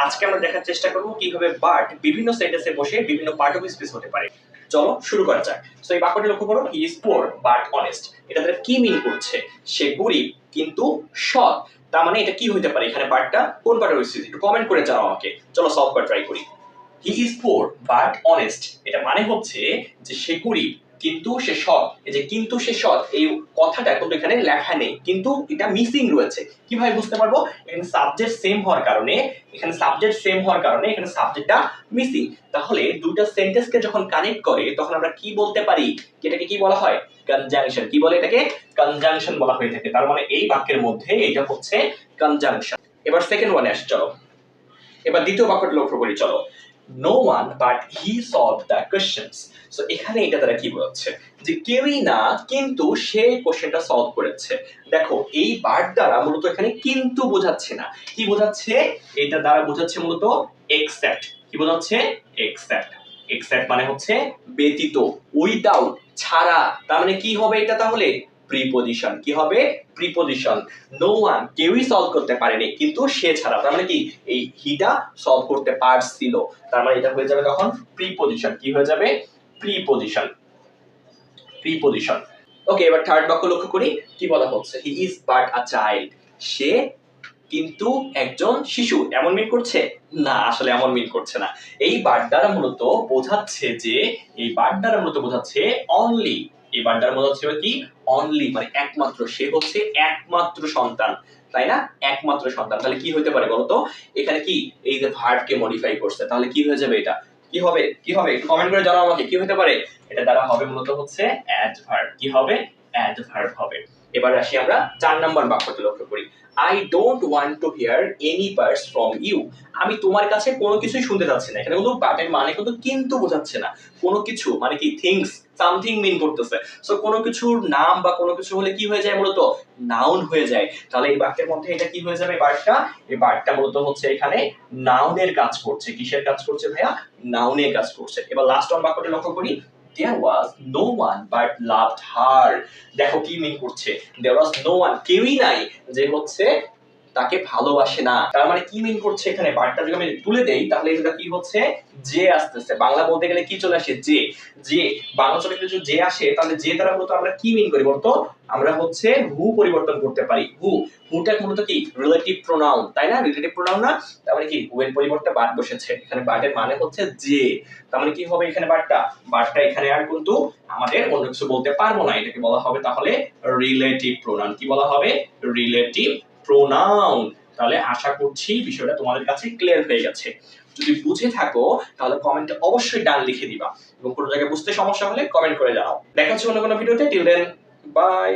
আজকে আমরা দেখার চেষ্টা করব কিভাবে বাট বিভিন্ন সেন্টেন্সে বসে বিভিন্ন পার্ট অফ স্পিচ হতে পারে। চলো শুরু করা যাক। সো এই বাক্যটি লক্ষ্য করো, he is poor but honest. এটা দ্বারা কি মিন করছে? সে গরিব কিন্তু সৎ। তার মানে এটা কি হতে পারে? এখানে বাটটা কোন পার্ট অফ স্পিচ একটু কমেন্ট করে জানাও আমাকে। চলো সলভ করা ট্রাই করি। He is poor but honest, এটা মানে হচ্ছে যে সে গরিব কিন্তু সে সৎ। এই যে কিন্তু সে সৎ, এই কথাটা কিন্তু এখানে লেখা নেই, কিন্তু এটা মিসিং রয়েছে। কিভাবে বুঝতে পারবো? এখানে সাবজেক্ট সেম হওয়ার কারণে এখানে সাবজেক্টটা মিসিং। তাহলে দুটো সেন্টেন্সকে যখন কানেক্ট করে তখন আমরা কি বলতে পারি? এটাকে কি বলা হয়? কনজাংশন। কি বলে এটাকে? কনজাংশন বলা হয়ে থাকে। তার মানে এই বাক্যের মধ্যে এটা হচ্ছে কনজাংশন। এবার সেকেন্ড ওয়ানে আসি, চলো এবার দ্বিতীয় বাক্যটা লক্ষ্য করি। চলো, no one but he solved the questions. So এখানে এটা দ্বারা কি বোঝাচ্ছে? যে কেউই না কিন্তু সে কোশ্চেনটা সলভ করেছে। দেখো এই বাট দ্বারা মূলত এখানে কিন্তু বোঝাচ্ছে না, কি বোঝাচ্ছে? এটা দ্বারা বোঝাচ্ছে মূলত এক্সেপ্ট। কি বোঝাচ্ছে? এক্সেপ্ট। এক্সেপ্ট মানে হচ্ছে ব্যতীত, উইদাউট, ছাড়া। তার মানে কি হবে এটা তাহলে? প্রিপজিশন। কি হবে? প্রিপজিশন। নো ওয়ান, কেউই সলভ করতে পারেনি কিন্তু সে ছাড়া। তার মানে কি? এই হিটা সলভ করতে পারছিল। তার মানে এটা হয়ে যাবে তখন প্রিপজিশন। কি হয়ে যাবে? প্রিপজিশন। প্রিপজিশন। ওকে, এবার থার্ড বাক্য লক্ষ্য করি। কি বলা হচ্ছে? He is but a child. সে কিন্তু একজন শিশু। এমন মিন করছে? না, আসলে এমন মিন করছে না। এই বাট দ্বারা মূলত বোঝাচ্ছে যে অনলি। এই বাট দ্বারা বোঝাচ্ছে কি? অনলি মানে একমাত্র। সে হচ্ছে একমাত্র সন্তান, তাই না? একমাত্র সন্তান। তাহলে কি হতে পারে বলতো? এখানে কি এই যে ভার্বকে মডিফাই করছে, তাহলে কি হয়ে যাবে এটা? কি হবে? একটু কমেন্ট করে জানাও আমাকে, কি হতে পারে? এটা দ্বারা হবে মূলত হচ্ছে অ্যাডভার্ব। কি হবে? অ্যাডভার্ব হবে। এবার আসি আমরা 4 নাম্বার বাক্যটি লক্ষ্য করি। I don't want to hear any words from you. আমি তোমার কাছে কোনো কিছুই শুনতে চাচ্ছি না। এখানে কিন্তু বাটের মানে কিন্তু বোঝাচ্ছে না। কোনো কিছু মানে কি? থিংস, সামথিং মিন করতেছে। সো কোনো কিছুর নাম বা কোনো কিছু হলে কি হয়ে যায়? মূলত নাউন হয়ে যায়। তাহলে এই বাক্যের মধ্যে এটা কি হয়ে যাবে? বার্ডটা, এই বার্ডটা মূলত হচ্ছে এখানে নাউনের কাজ করছে। কিসের কাজ করছে ভাইয়া? নাউনের কাজ করছে। এবার লাস্ট ওয়ান বাক্যটি লক্ষ্য করি। There was no one but loved her. দেখো কি মিন করছে? There was no one, কেউই নাই যে হচ্ছে তাকে ভালোবাসে না। তার মানে কি মিন করছে এখানে? বার্ডটা যদি আমি তুলে দেই তাহলে এটা কি হচ্ছে? যে আসতেছে। বাংলা বলতে গেলে কি চলে আসে? যে। যে বাংলা চলে গেলে যদি যে আসে তাহলে যে দ্বারা মূলত আমরা কি মিন করি বলতো? আমরা হচ্ছে হু পরিবর্তন করতে পারি। হুটা মূলত কি? রিলেটিভ প্রোনাউন, তাই না? রিলেটিভ প্রোনাউন না? তার মানে কি? হু এর পরিবর্তে বাট বসেছে। এখানে বাটের মানে হচ্ছে যে। তার মানে কি হবে এখানে? বাটটা এখানে আর কিন্তু আমাদের অন্য কিছু বলতে পারবো না। এটাকে বলা হবে তাহলে রিলেটিভ প্রোনাউন। কি বলা হবে? Relative pronoun. তাহলে আশা করছি বিষয়টা তোমাদের কাছে ক্লিয়ার হয়ে গেছে। যদি বুঝে থাকো তাহলে কমেন্টে অবশ্যই ডান লিখে দিবা, এবং কোনো জায়গায় বুঝতে সমস্যা হলে কমেন্ট করে জানাও। দেখা হচ্ছে অন্য কোনো ভিডিওতে। Till then, by.